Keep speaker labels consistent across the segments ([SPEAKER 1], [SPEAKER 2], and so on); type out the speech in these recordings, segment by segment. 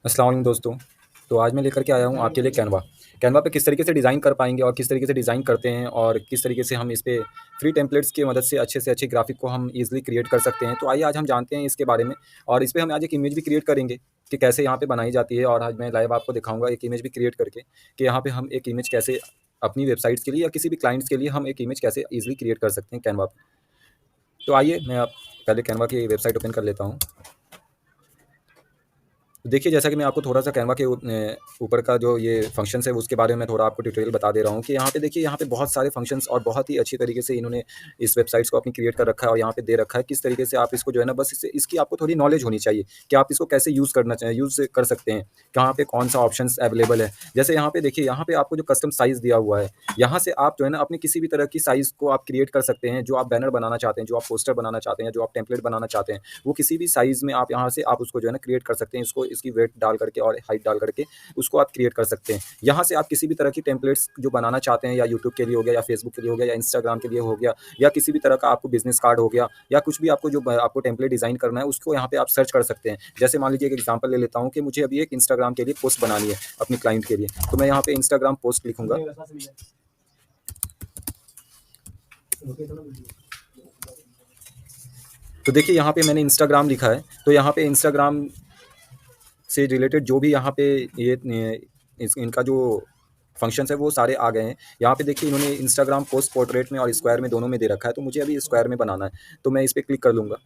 [SPEAKER 1] अस्सलाम वालेकुम दोस्तों। तो आज मैं लेकर के आया हूँ आपके लिए कैनवा। कैनवा पे किस तरीके से डिज़ाइन कर पाएँगे और किस तरीके से डिज़ाइन करते हैं और किस तरीके से हम इस पे फ्री टेम्पलेट्स की मदद से अच्छे ग्राफ़िक को हम ईज़िली क्रिएट कर सकते हैं। तो आइए आज हम जानते हैं इसके बारे में और इस पे हम आज एक इमेज भी क्रिएट करेंगे कि कैसे यहाँ पे बनाई जाती है और आज मैं लाइव आपको दिखाऊँगा एक इमेज भी क्रिएट करके कि यहाँ पे हम एक इमेज कैसे अपनी वेबसाइट्स के लिए या किसी भी क्लाइंट्स के लिए हम एक इमेज कैसे ईज़िली क्रिएट कर सकते हैं कैनवा पे। तो आइए मैं आप पहले कैनवा की वेबसाइट ओपन कर लेता हूँ। देखिए, जैसा कि मैं आपको थोड़ा-सा कैनवा के ऊपर का जो ये फ़ंक्शंस है, उसके बारे में थोड़ा आपको ट्यूटोरियल बता दे रहा हूँ कि यहाँ पे देखिए, यहाँ पे बहुत सारे फ़ंक्शंस और बहुत ही अच्छी तरीके से इन्होंने इस वेबसाइट्स को अपनी क्रिएट कर रखा है और यहाँ पे दे रखा है, किस तरीके से आप इसको जो है ना बस इससे इसकी आपको थोड़ी नॉलेज होनी चाहिए कि आप इसको कैसे यूज़ कर सकते हैं, कहाँ पे कौन-सा ऑप्शंस अवेलेबल है। जैसे यहाँ पे देखिए, यहाँ पे आपको जो कस्टम साइज़ दिया हुआ है, यहाँ से आप जो है ना अपनी किसी भी तरह की साइज़ को आप क्रिएट कर सकते हैं, जो आप बैनर बनाना चाहते हैं, जो आप पोस्टर बनाना चाहते हैं, जो आप टेम्पलेट बनाना चाहते हैं, वो किसी भी साइज़ में आप यहाँ से आप उसको जो है ना क्रिएट कर सकते हैं। इसको इसकी वेट डाल करके और हाइट डाल करके उसको आप क्रिएट कर सकते हैं। यहाँ से आप किसी भी तरह की टेम्पलेट्स जो बनाना चाहते हैं या यूट्यूब के लिए हो गया या फेसबुक के लिए हो गया या इंस्टाग्राम के लिए हो गया या किसी भी तरह का आपको बिज़नेस कार्ड हो गया या कुछ भी आपको जो आपको टेम्पलेट डिज़ाइन करना है उसको यहाँ पे आप सर्च कर सकते हैं। जैसे मान लीजिए एक एग्ज़ाम्पल ले लेता हूँ कि मुझे अभी एक इंस्टाग्राम के लिए पोस्ट बनानी है अपने क्लाइंट के लिए। तो मैं यहाँ पे इंस्टाग्राम पोस्ट लिखूँगा। तो देखिए यहाँ पे मैंने इंस्टाग्राम लिखा है, तो यहाँ पे इंस्टाग्राम से रिलेटेड जो भी यहाँ पे इनका जो फंक्शंस है वो सारे आ गए हैं। यहाँ पे देखिए इन्होंने इंस्टाग्राम पोस्ट पोर्ट्रेट में और स्क्वायर में दोनों में दे रखा है, तो मुझे अभी स्क्वायर में बनाना है, तो मैं इस पे क्लिक कर लूँगा।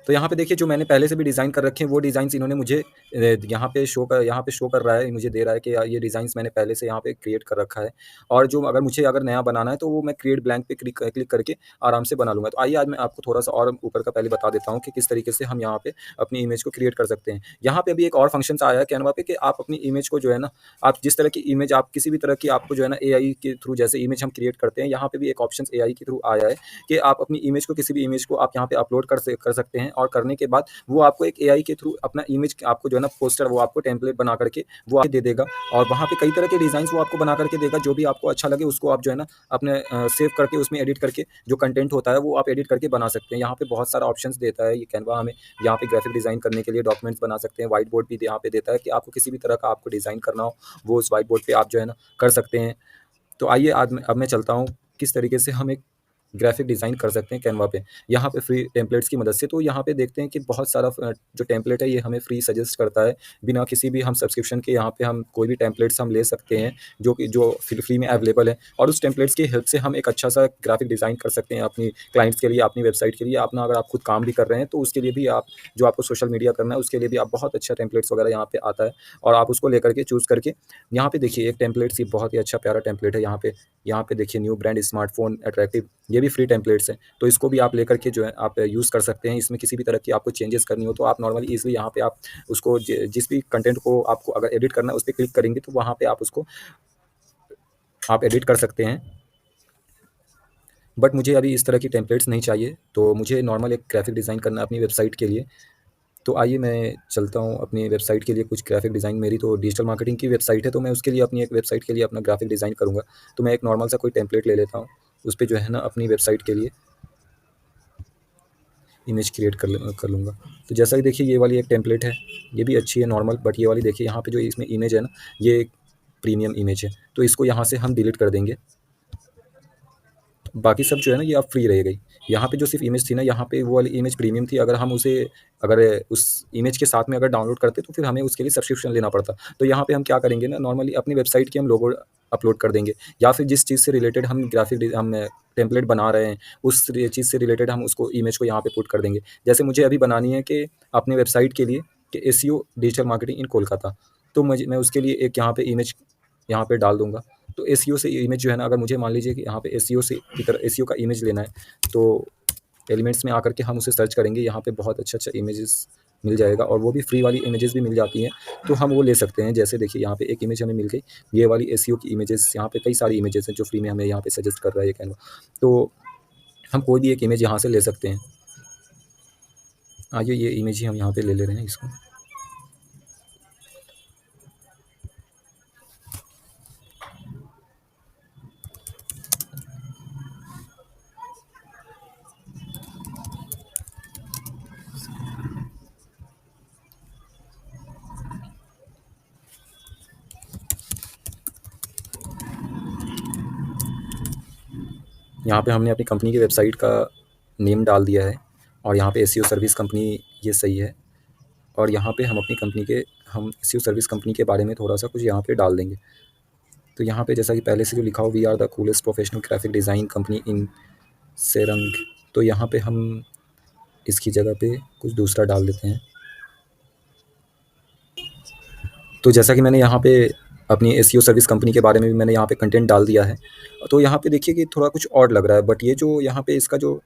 [SPEAKER 1] तो यहाँ पे देखिए जो मैंने पहले से भी डिज़ाइन कर रखे हैं वो डिज़ाइन्स इन्होंने मुझे यहाँ पे शो कर रहा है, मुझे दे रहा है कि ये डिज़ाइन्स मैंने पहले से यहाँ पे क्रिएट कर रखा है और जो अगर नया बनाना है तो वो मैं क्रिएट ब्लैंक पे क्लिक करके आराम से बना लूँगा। तो आइए आज मैं आपको थोड़ा-सा और ऊपर का पहले बता देता हूँ कि किस तरीके से हम यहाँ पे अपनी इमेज को क्रिएट कर सकते हैं। यहाँ पे अभी एक और फंक्शन्स आया है कैनवा पे कि आप अपनी इमेज को जो है ना, आप जिस तरह की इमेज आप किसी भी तरह की आपको जो है ना एआई के थ्रू जैसे इमेज हम क्रिएट करते हैं, यहाँ पे भी एक ऑप्शन एआई के थ्रू आया है कि आप अपनी इमेज को किसी भी इमेज को आप यहाँ पे अपलोड कर सकते हैं और करने के बाद वो आपको एक एआई के थ्रू अपना इमेज आपको जो है ना पोस्टर वो आपको टेम्पलेट बना करके वो आपको दे देगा और वहाँ पे कई तरह के डिज़ाइंस वो आपको बना करके देगा। जो भी आपको अच्छा लगे उसको आप जो है ना अपने सेव करके उसमें एडिट करके जो कंटेंट होता है वो आप एडिट करके बना सकते हैं। यहाँ पे बहुत सारा ऑप्शंस देता है ये कैनवा हमें। यहाँ पे ग्राफिक डिज़ाइन करने के लिए डॉक्यूमेंट्स बना सकते हैं, व्हाइट बोर्ड भी यहाँ पे देता है कि आपको किसी भी तरह का आपको डिज़ाइन करना हो वो उस व्हाइट बोर्ड पे आप जो है ना कर सकते हैं। तो आइए अब मैं चलता हूँ किस तरीके से हम एक ग्राफिक डिज़ाइन कर सकते हैं कैनवा पे, यहाँ पे फ्री टेम्पलेट्स की मदद से। तो यहाँ पे देखते हैं कि बहुत सारा जो टेम्पलेट है ये हमें फ्री सजेस्ट करता है, बिना किसी भी हम सब्सक्रिप्शन के यहाँ पे हम कोई भी टेम्पलेट्स हम ले सकते हैं, जो फ्री में अवेलेबल है और उस टेम्पलेट्स की हेल्प से हम एक अच्छा-सा ग्राफिक डिज़ाइन कर सकते हैं अपनी क्लाइंट्स के लिए, अपनी वेबसाइट के लिए। अपना अगर आप खुद काम भी कर रहे हैं तो उसके लिए भी आप जो आपको सोशल मीडिया करना है उसके लिए भी आप बहुत अच्छा टेम्पलेट्स वगैरह यहाँ पे आता है और आप उसको लेकर के चूज़ करके यहाँ पे देखिए एक टेम्पलेट्स ये बहुत ही अच्छा प्यारा टेम्पलेट है यहाँ पे देखिए न्यू ब्रांड स्मार्टफ़ोन अट्रैक्टिव, ये भी फ्री टेम्पलेट्स हैं। तो इसको भी आप लेकर के जो है आप यूज़ कर सकते हैं। इसमें किसी भी तरह की आपको चेंजेस करनी हो तो आप नॉर्मली ईज़िली यहाँ पे आप उसको जिस भी कंटेंट को आपको अगर एडिट करना है उस पे क्लिक करेंगे तो वहाँ पे आप उसको आप एडिट कर सकते हैं। बट मुझे अभी इस तरह की टेम्पलेट्स नहीं चाहिए, तो मुझे नॉर्मल एक ग्राफिक डिज़ाइन करना है अपनी वेबसाइट के लिए। तो आइए मैं चलता हूँ अपनी वेबसाइट के लिए कुछ ग्राफिक डिज़ाइन। मेरी तो डिजिटल मार्केटिंग की वेबसाइट है, तो मैं उसके लिए अपनी एक वेबसाइट के लिए अपना ग्राफिक डिज़ाइन करूँगा। तो मैं एक नॉर्मल सा कोई टेम्पलेट ले लेता हूँ, उस पे जो है ना अपनी वेबसाइट के लिए इमेज क्रिएट कर लूँगा। तो जैसा कि देखिए ये वाली एक टेम्पलेट है, ये भी अच्छी है नॉर्मल, बट ये वाली देखिए यहाँ पे जो इसमें इमेज है ना, ये एक प्रीमियम इमेज है, तो इसको यहाँ से हम डिलीट कर देंगे। बाकी सब जो है ना ये अब फ्री रह गई। यहाँ पे जो सिर्फ़ इमेज थी ना, यहाँ पे वो वाली इमेज प्रीमियम थी। अगर उस इमेज के साथ में अगर डाउनलोड करते तो फिर हमें उसके लिए सब्सक्रिप्शन लेना पड़ता। तो यहाँ पे हम क्या करेंगे ना, नॉर्मली अपनी वेबसाइट की हम लोगो अपलोड कर देंगे या फिर जिस चीज़ से रिलेटेड हम टेम्पलेट बना रहे हैं, उस चीज़ से रिलेटेड हम उसको इमेज को यहाँ पे पुट कर देंगे। जैसे मुझे अभी बनानी है कि अपनी वेबसाइट के लिए कि SEO digital marketing in Kolkata. तो मैं उसके लिए एक यहाँ पे इमेज यहाँ पे डाल दूँगा। तो एसईओ से इमेज जो है ना, अगर मुझे मान लीजिए कि यहाँ पे एसईओ से की तरह एसईओ का इमेज लेना है, तो एलिमेंट्स में आकर के हम उसे सर्च करेंगे। यहाँ पे बहुत अच्छा इमेजेस मिल जाएगा और वो भी फ्री वाली इमेजेस भी मिल जाती हैं, तो हम वो ले सकते हैं। जैसे देखिए यहाँ पे एक इमेज हमें मिल गई, ये वाली एसईओ की इमेजेस। यहाँ पे कई सारी इमेजेस हैं जो फ्री में हमें यहाँ पे सजेस्ट कर रहा है ये कैनवा। तो हम कोई भी एक इमेज यहाँ से ले सकते हैं। आइए ये इमेज ही हम यहाँ पे ले रहे हैं इसको। यहाँ पे हमने अपनी कंपनी की वेबसाइट का नेम डाल दिया है और यहाँ पे एसईओ सर्विस कंपनी ये सही है। और यहाँ पे हम अपनी कंपनी के हम एसईओ सर्विस कंपनी के बारे में थोड़ा-सा कुछ यहाँ पे डाल देंगे। तो यहाँ पे जैसा कि पहले से जो लिखा हो, we are the coolest professional graphic design company in Serang. तो यहाँ पे हम इसकी जगह पे कुछ दूसरा डाल देते हैं। तो जैसा कि मैंने यहाँ पे अपनी एसईओ सर्विस कंपनी के बारे में भी मैंने यहाँ पे कंटेंट डाल दिया है। तो यहाँ पे देखिए कि थोड़ा कुछ ऑड लग रहा है, बट ये जो यहाँ पे इसका जो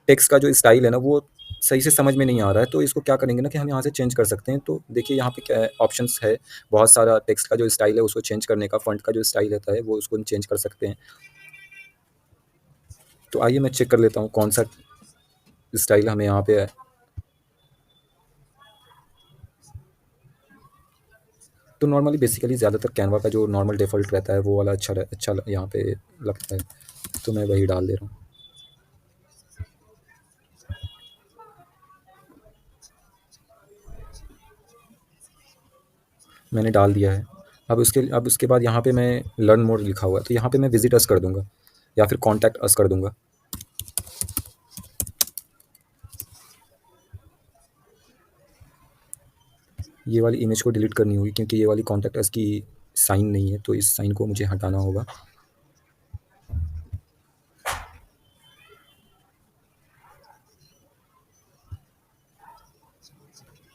[SPEAKER 1] टेक्स्ट का जो स्टाइल है ना, वो सही से समझ में नहीं आ रहा है। तो इसको क्या करेंगे ना कि हम यहाँ से चेंज कर सकते हैं। तो देखिए यहाँ पे क्या ऑप्शंस है, बहुत सारा टेक्स्ट का जो स्टाइल है उसको चेंज करने का, फ़ॉन्ट का जो स्टाइल रहता है वो उसको हम चेंज कर सकते हैं। तो आइए मैं चेक कर लेता हूँ कौन-सा स्टाइल हमें यहाँ पे है। तो नॉर्मली बेसिकली ज़्यादातर कैनवा का जो नॉर्मल डिफ़ॉल्ट रहता है वो वाला अच्छा यहाँ पे लगता है। तो मैं वही डाल दे रहा हूँ। मैंने डाल दिया है। अब उसके बाद यहाँ पे मैं लर्न मोर लिखा हुआ है, तो यहाँ पे मैं विज़िट अस कर दूँगा या फिर कॉन्टैक्ट अस कर दूँगा। ये वाली इमेज को डिलीट करनी होगी क्योंकि ये वाली कॉन्टैक्ट अस की साइन नहीं है, तो इस साइन को मुझे हटाना होगा।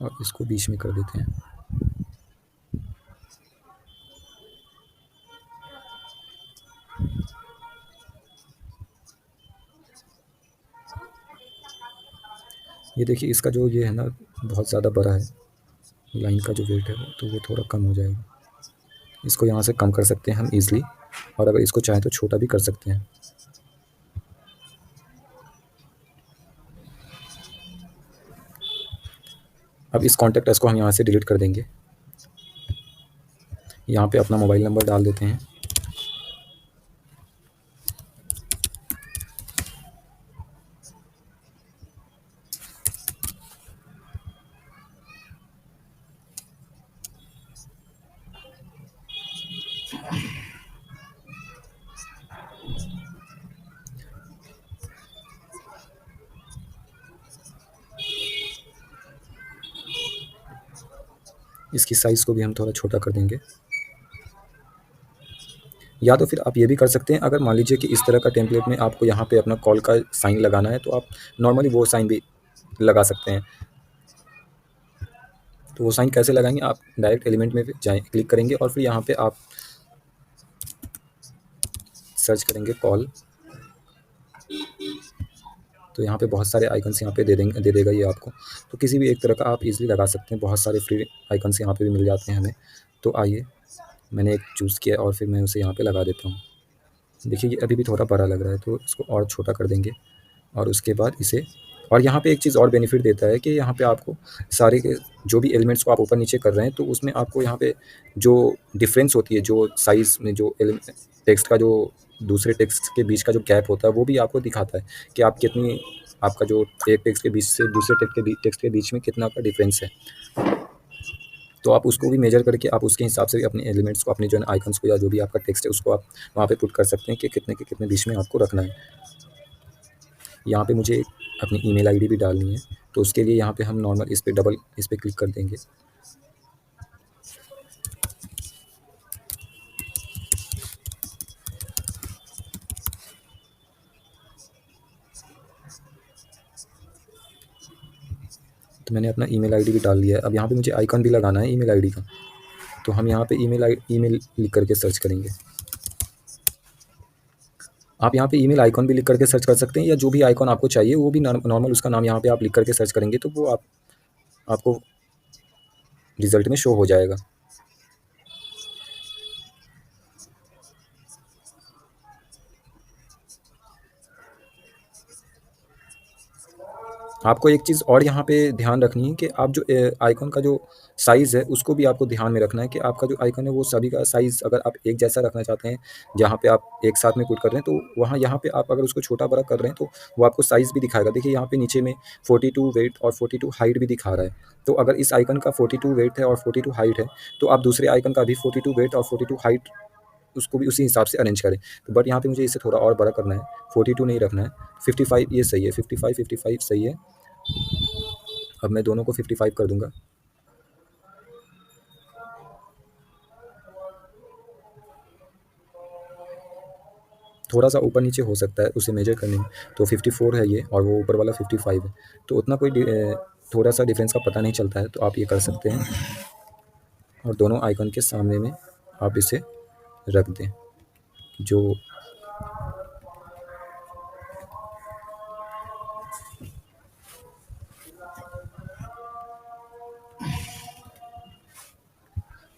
[SPEAKER 1] और इसको बीच में कर देते हैं। ये देखिए इसका जो ये है ना बहुत ज़्यादा बड़ा है, लाइन का जो वेट है तो वो थोड़ा कम हो जाएगा। इसको यहाँ से कम कर सकते हैं हम ईज़िली, और अगर इसको चाहें तो छोटा भी कर सकते हैं। अब इस कॉन्टैक्ट अस को हम यहाँ से डिलीट कर देंगे। यहाँ पे अपना मोबाइल नंबर डाल देते हैं। इसकी साइज़ को भी हम थोड़ा छोटा कर देंगे। या तो फिर आप ये भी कर सकते हैं, अगर मान लीजिए कि इस तरह का टेम्पलेट में आपको यहाँ पे अपना कॉल का साइन लगाना है, तो आप नॉर्मली वो साइन भी लगा सकते हैं। तो वो साइन कैसे लगाएंगे, आप डायरेक्ट एलिमेंट में जाएँ, क्लिक करेंगे और फिर यहाँ पे आप सर्च करेंगे कॉल। तो यहाँ पे बहुत सारे आइकन्स यहाँ पे दे देगा ये आपको। तो किसी भी एक तरह का आप इजीली लगा सकते हैं, बहुत सारे फ्री आइकन्स यहाँ पे भी मिल जाते हैं हमें। तो आइए मैंने एक चूज़ किया और फिर मैं उसे यहाँ पे लगा देता हूँ। देखिए ये अभी भी थोड़ा बड़ा लग रहा है, तो इसको और छोटा कर देंगे और उसके बाद इसे, और यहाँ पे एक चीज़ और बेनिफिट देता है कि यहाँ पे आपको सारे के जो भी एलिमेंट्स को आप ऊपर नीचे कर रहे हैं, तो उसमें आपको यहाँ पे जो डिफरेंस होती है, जो साइज़ में जो टेक्स्ट का जो दूसरे टेक्स्ट के बीच का जो गैप होता है वो भी आपको दिखाता है कि आप कितनी, आपका जो एक टेक्स्ट के बीच से दूसरे टेक्स्ट के बीच में कितना का डिफरेंस है। तो आप उसको भी मेजर करके आप उसके हिसाब से भी अपने एलिमेंट्स को, अपने जो है आइकन्स को या जो भी आपका टेक्स्ट है उसको आप वहाँ पे पुट कर सकते हैं कि कितने के कितने बीच में आपको रखना है। यहाँ पे मुझे अपनी ईमेल आईडी भी डालनी है, तो उसके लिए यहाँ पे हम नॉर्मल इस पे क्लिक कर देंगे। तो मैंने अपना ईमेल आईडी भी डाल दिया है। अब यहाँ पे मुझे आइकन भी लगाना है ईमेल आईडी का, तो हम यहाँ पे ईमेल लिख करके सर्च करेंगे। आप यहाँ पे ईमेल आइकॉन भी लिख करके सर्च कर सकते हैं, या जो भी आइकॉन आपको चाहिए वो भी नॉर्मल उसका नाम यहाँ पे आप लिख करके सर्च करेंगे तो वो आपको रिजल्ट में शो हो जाएगा। आपको एक चीज़ और यहाँ पे ध्यान रखनी है कि आप जो आइकॉन का जो साइज़ है उसको भी आपको ध्यान में रखना है कि आपका जो आइकॉन है वो सभी का साइज़ अगर आप एक जैसा रखना चाहते हैं, जहाँ पे आप एक साथ में पुट कर रहे हैं, तो वहाँ यहाँ पे आप अगर उसको छोटा-बड़ा कर रहे हैं तो वो आपको साइज़ भी दिखाएगा। देखिए यहाँ पे नीचे में 42 वेट और 42 हाइट भी दिखा रहा है। तो अगर इस आइकन का 42 वेट है और 42 हाइट है, तो आप दूसरे आइकन का भी 42 वेट और 42 हाइट उसको भी उसी हिसाब से अरेंज करें। तो बट यहाँ पे मुझे इसे थोड़ा और बड़ा करना है, 42 नहीं रखना है, 55 ये सही है, 55 सही है। अब मैं दोनों को 55 कर दूँगा। थोड़ा-सा ऊपर-नीचे हो सकता है उसे मेजर करने में। तो 54 है ये और वो ऊपर वाला 55 है। तो उतना कोई थोड़ा-सा डिफ़रेंस का पता नहीं चलता है, तो आप ये कर सकते हैं और दोनों आइकन के सामने में आप इसे रख दें। जो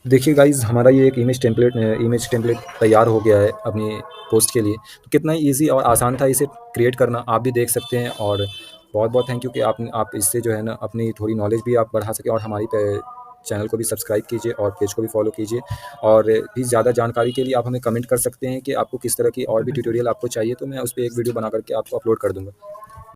[SPEAKER 1] देखिए गाइज़, हमारा ये एक इमेज टेम्पलेट तैयार हो गया है अपनी पोस्ट के लिए। तो कितना ईज़ी और आसान था इसे क्रिएट करना, आप भी देख सकते हैं और बहुत-बहुत थैंक यू कि आप इससे जो है ना अपनी थोड़ी नॉलेज भी आप बढ़ा सकें और हमारी चैनल को भी सब्सक्राइब कीजिए और पेज को भी फॉलो कीजिए। और भी ज़्यादा जानकारी के लिए आप हमें कमेंट कर सकते हैं कि आपको किस तरह की और भी ट्यूटोरियल आपको चाहिए, तो मैं उस पे एक वीडियो बना कर के आपको अपलोड कर दूँगा।